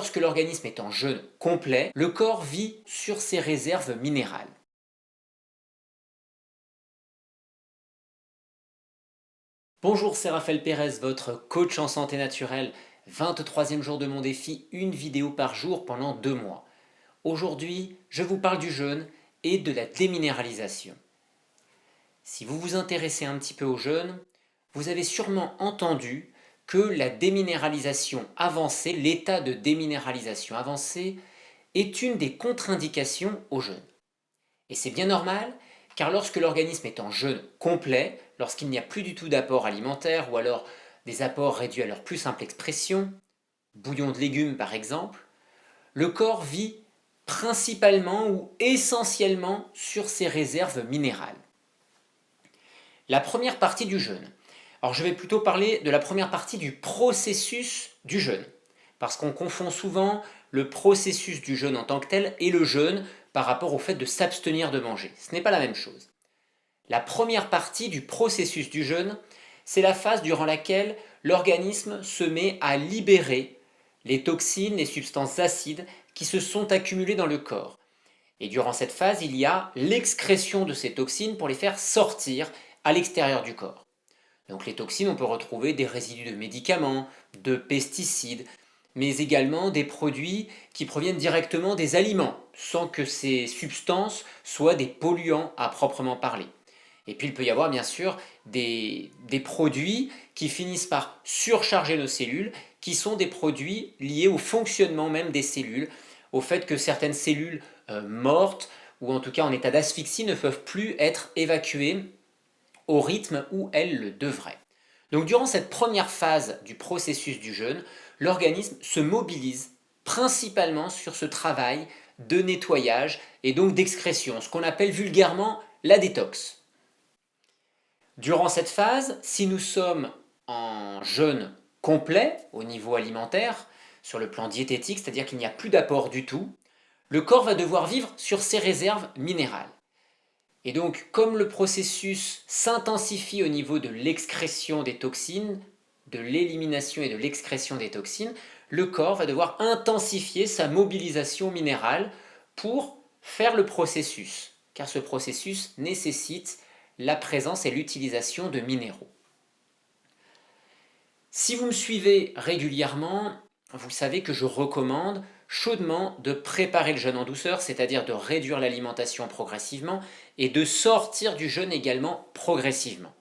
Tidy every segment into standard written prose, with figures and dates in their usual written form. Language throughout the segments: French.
lorsque l'organisme est en jeûne complet, le corps vit sur ses réserves minérales. Bonjour, c'est Raphaël Pérez, votre coach en santé naturelle. 23e jour de mon défi, une vidéo par jour pendant 2 mois. Aujourd'hui, je vous parle du jeûne et de la déminéralisation. Si vous vous intéressez un petit peu au jeûne, vous avez sûrement entendu que la déminéralisation avancée, l'état de déminéralisation avancée, est une des contre-indications au jeûne. Et c'est bien normal, car lorsque l'organisme est en jeûne complet, lorsqu'il n'y a plus du tout d'apport alimentaire ou alors des apports réduits à leur plus simple expression, bouillon de légumes par exemple, le corps vit principalement ou essentiellement sur ses réserves minérales. La première partie du jeûne. Alors je vais plutôt parler de la première partie du processus du jeûne, parce qu'on confond souvent le processus du jeûne en tant que tel et le jeûne par rapport au fait de s'abstenir de manger. Ce n'est pas la même chose. La première partie du processus du jeûne, c'est la phase durant laquelle l'organisme se met à libérer les toxines, les substances acides qui se sont accumulées dans le corps. Et durant cette phase, il y a l'excrétion de ces toxines pour les faire sortir à l'extérieur du corps. Donc les toxines, on peut retrouver des résidus de médicaments, de pesticides, mais également des produits qui proviennent directement des aliments, sans que ces substances soient des polluants à proprement parler. Et puis il peut y avoir bien sûr des produits qui finissent par surcharger nos cellules, qui sont des produits liés au fonctionnement même des cellules, au fait que certaines cellules mortes, ou en tout cas en état d'asphyxie, ne peuvent plus être évacuées au rythme où elles le devraient. Donc durant cette première phase du processus du jeûne, l'organisme se mobilise principalement sur ce travail de nettoyage et donc d'excrétion, ce qu'on appelle vulgairement la détox. Durant cette phase, si nous sommes en jeûne complet au niveau alimentaire, sur le plan diététique, c'est-à-dire qu'il n'y a plus d'apport du tout, le corps va devoir vivre sur ses réserves minérales. Et donc, comme le processus s'intensifie au niveau de l'excrétion des toxines, de l'élimination et de l'excrétion des toxines, le corps va devoir intensifier sa mobilisation minérale pour faire le processus, car ce processus nécessite la présence et l'utilisation de minéraux. Si vous me suivez régulièrement, vous savez que je recommande chaudement de préparer le jeûne en douceur, c'est-à-dire de réduire l'alimentation progressivement et de sortir du jeûne également progressivement.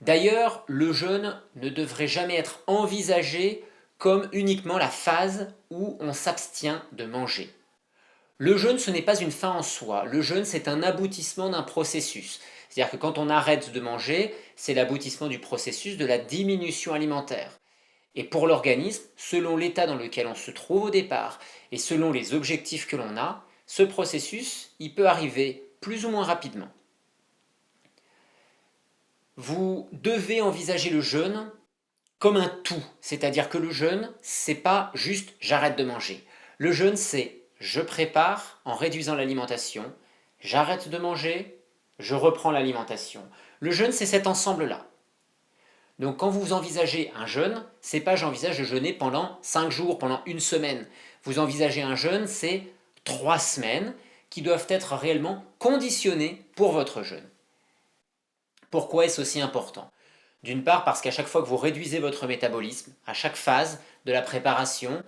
D'ailleurs, le jeûne ne devrait jamais être envisagé comme uniquement la phase où on s'abstient de manger. Le jeûne, ce n'est pas une fin en soi. Le jeûne, c'est un aboutissement d'un processus. C'est-à-dire que quand on arrête de manger, c'est l'aboutissement du processus de la diminution alimentaire. Et pour l'organisme, selon l'état dans lequel on se trouve au départ et selon les objectifs que l'on a, ce processus, il peut arriver plus ou moins rapidement. Vous devez envisager le jeûne comme un tout, c'est-à-dire que le jeûne, c'est pas juste j'arrête de manger. Le jeûne, c'est je prépare en réduisant l'alimentation, j'arrête de manger, je reprends l'alimentation. Le jeûne, c'est cet ensemble-là. Donc quand vous envisagez un jeûne, c'est pas j'envisage de jeûner pendant 5 jours, pendant une semaine. Vous envisagez un jeûne, c'est 3 semaines qui doivent être réellement conditionnées pour votre jeûne. Pourquoi est-ce aussi important? D'une part parce qu'à chaque fois que vous réduisez votre métabolisme, à chaque phase de la préparation,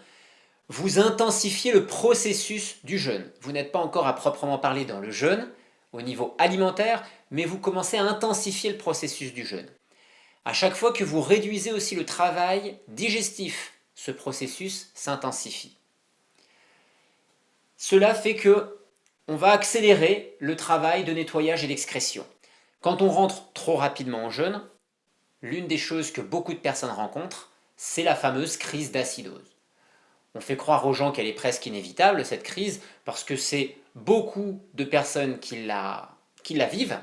vous intensifiez le processus du jeûne. Vous n'êtes pas encore à proprement parler dans le jeûne, au niveau alimentaire, mais vous commencez à intensifier le processus du jeûne. À chaque fois que vous réduisez aussi le travail digestif, ce processus s'intensifie. Cela fait que on va accélérer le travail de nettoyage et d'excrétion. Quand on rentre trop rapidement en jeûne, l'une des choses que beaucoup de personnes rencontrent, c'est la fameuse crise d'acidose. On fait croire aux gens qu'elle est presque inévitable, cette crise, parce que c'est beaucoup de personnes qui la vivent.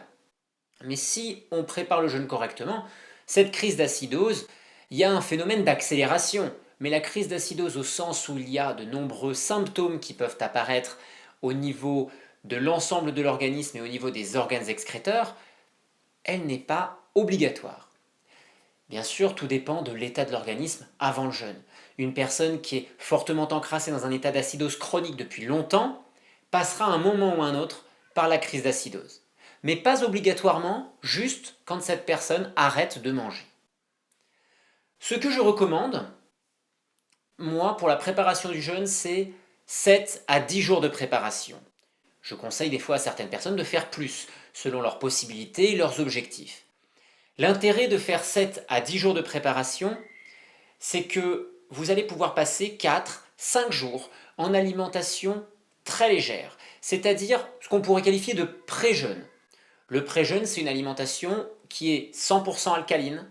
Mais si on prépare le jeûne correctement, cette crise d'acidose, il y a un phénomène d'accélération. Mais la crise d'acidose au sens où il y a de nombreux symptômes qui peuvent apparaître au niveau de l'ensemble de l'organisme et au niveau des organes excréteurs, elle n'est pas obligatoire. Bien sûr, tout dépend de l'état de l'organisme avant le jeûne. Une personne qui est fortement encrassée dans un état d'acidose chronique depuis longtemps passera à un moment ou un autre par la crise d'acidose. Mais pas obligatoirement, juste quand cette personne arrête de manger. Ce que je recommande, moi, pour la préparation du jeûne, c'est 7 à 10 jours de préparation. Je conseille des fois à certaines personnes de faire plus, selon leurs possibilités et leurs objectifs. L'intérêt de faire 7 à 10 jours de préparation, c'est que vous allez pouvoir passer 4-5 jours en alimentation très légère, c'est-à-dire ce qu'on pourrait qualifier de pré-jeûne. Le pré-jeûne, c'est une alimentation qui est 100% alcaline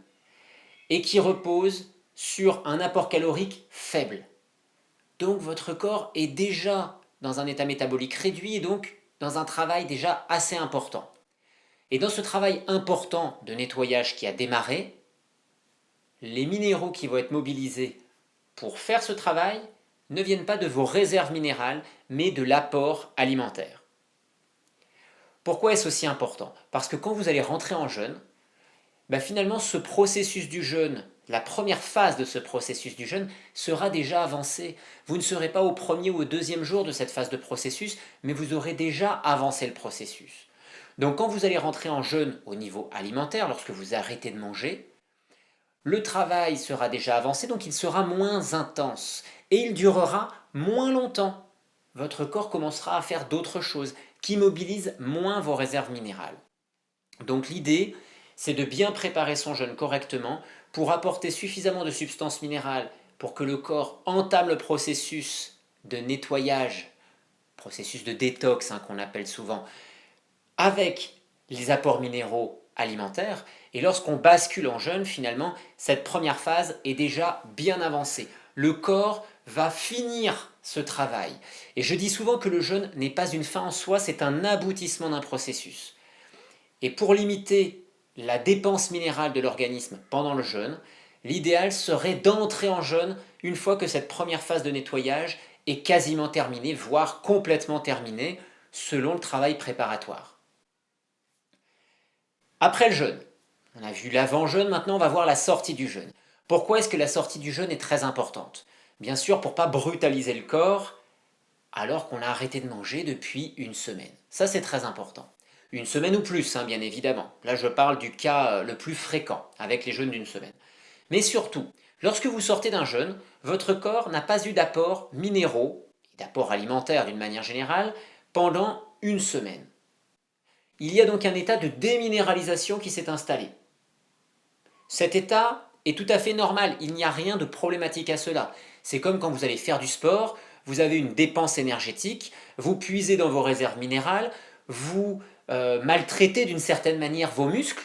et qui repose sur un apport calorique faible. Donc votre corps est déjà dans un état métabolique réduit et donc dans un travail déjà assez important. Et dans ce travail important de nettoyage qui a démarré, les minéraux qui vont être mobilisés pour faire ce travail ne viennent pas de vos réserves minérales, mais de l'apport alimentaire. Pourquoi est-ce aussi important? Parce que quand vous allez rentrer en jeûne, finalement ce processus du jeûne, la première phase de ce processus du jeûne sera déjà avancée. Vous ne serez pas au premier ou au deuxième jour de cette phase de processus, mais vous aurez déjà avancé le processus. Donc quand vous allez rentrer en jeûne au niveau alimentaire, lorsque vous arrêtez de manger, le travail sera déjà avancé, donc il sera moins intense et il durera moins longtemps. Votre corps commencera à faire d'autres choses qui mobilisent moins vos réserves minérales. Donc l'idée, c'est de bien préparer son jeûne correctement pour apporter suffisamment de substances minérales pour que le corps entame le processus de nettoyage, processus de détox qu'on appelle souvent, avec les apports minéraux alimentaires. Et lorsqu'on bascule en jeûne, finalement, cette première phase est déjà bien avancée. Le corps va finir ce travail. Et je dis souvent que le jeûne n'est pas une fin en soi, c'est un aboutissement d'un processus. Et pour limiter la dépense minérale de l'organisme pendant le jeûne, l'idéal serait d'entrer en jeûne une fois que cette première phase de nettoyage est quasiment terminée, voire complètement terminée, selon le travail préparatoire. Après le jeûne, on a vu l'avant-jeûne, maintenant on va voir la sortie du jeûne. Pourquoi est-ce que la sortie du jeûne est très importante? Bien sûr pour ne pas brutaliser le corps alors qu'on a arrêté de manger depuis une semaine. Ça c'est très important. Une semaine ou plus, bien évidemment. Là je parle du cas le plus fréquent, avec les jeûnes d'une semaine. Mais surtout, lorsque vous sortez d'un jeûne, votre corps n'a pas eu d'apports minéraux, et d'apports alimentaires d'une manière générale, pendant une semaine. Il y a donc un état de déminéralisation qui s'est installé. Cet état est tout à fait normal, il n'y a rien de problématique à cela. C'est comme quand vous allez faire du sport, vous avez une dépense énergétique, vous puisez dans vos réserves minérales, vous maltraitez d'une certaine manière vos muscles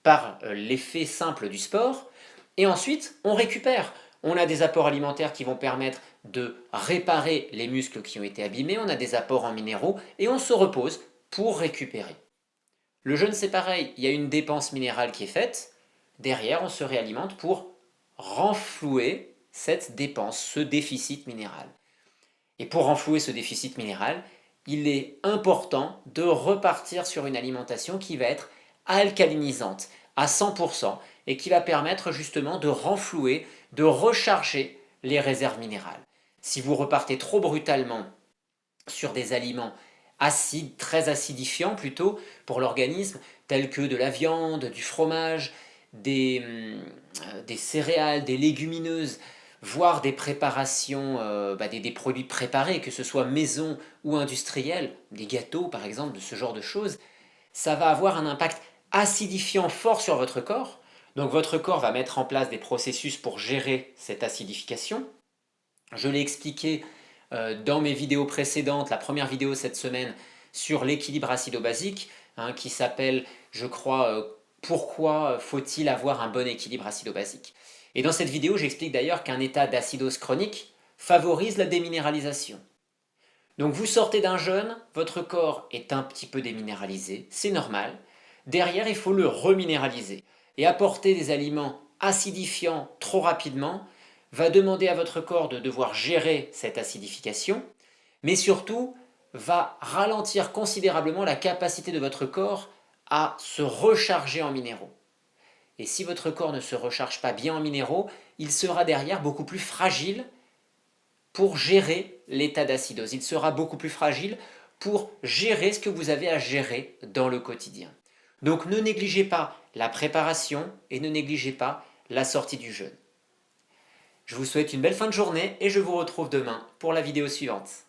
par l'effet simple du sport, et ensuite on récupère. On a des apports alimentaires qui vont permettre de réparer les muscles qui ont été abîmés, on a des apports en minéraux, et on se repose pour récupérer. Le jeûne c'est pareil, il y a une dépense minérale qui est faite, derrière on se réalimente pour renflouer cette dépense, ce déficit minéral. Et pour renflouer ce déficit minéral, il est important de repartir sur une alimentation qui va être alcalinisante à 100% et qui va permettre justement de renflouer, de recharger les réserves minérales. Si vous repartez trop brutalement sur des aliments acides, très acidifiants plutôt pour l'organisme, tels que de la viande, du fromage, des céréales, des légumineuses, voire des préparations, des produits préparés, que ce soit maison ou industriels, des gâteaux par exemple, de ce genre de choses, ça va avoir un impact acidifiant fort sur votre corps. Donc votre corps va mettre en place des processus pour gérer cette acidification. Je l'ai expliqué dans mes vidéos précédentes, la première vidéo cette semaine sur l'équilibre acido-basique, qui s'appelle, je crois, pourquoi faut-il avoir un bon équilibre acido-basique. Et dans cette vidéo, j'explique d'ailleurs qu'un état d'acidose chronique favorise la déminéralisation. Donc vous sortez d'un jeûne, votre corps est un petit peu déminéralisé, c'est normal. Derrière, il faut le reminéraliser. Et apporter des aliments acidifiants trop rapidement va demander à votre corps de devoir gérer cette acidification, mais surtout va ralentir considérablement la capacité de votre corps à se recharger en minéraux. Et si votre corps ne se recharge pas bien en minéraux, il sera derrière beaucoup plus fragile pour gérer l'état d'acidose. Il sera beaucoup plus fragile pour gérer ce que vous avez à gérer dans le quotidien. Donc ne négligez pas la préparation et ne négligez pas la sortie du jeûne. Je vous souhaite une belle fin de journée et je vous retrouve demain pour la vidéo suivante.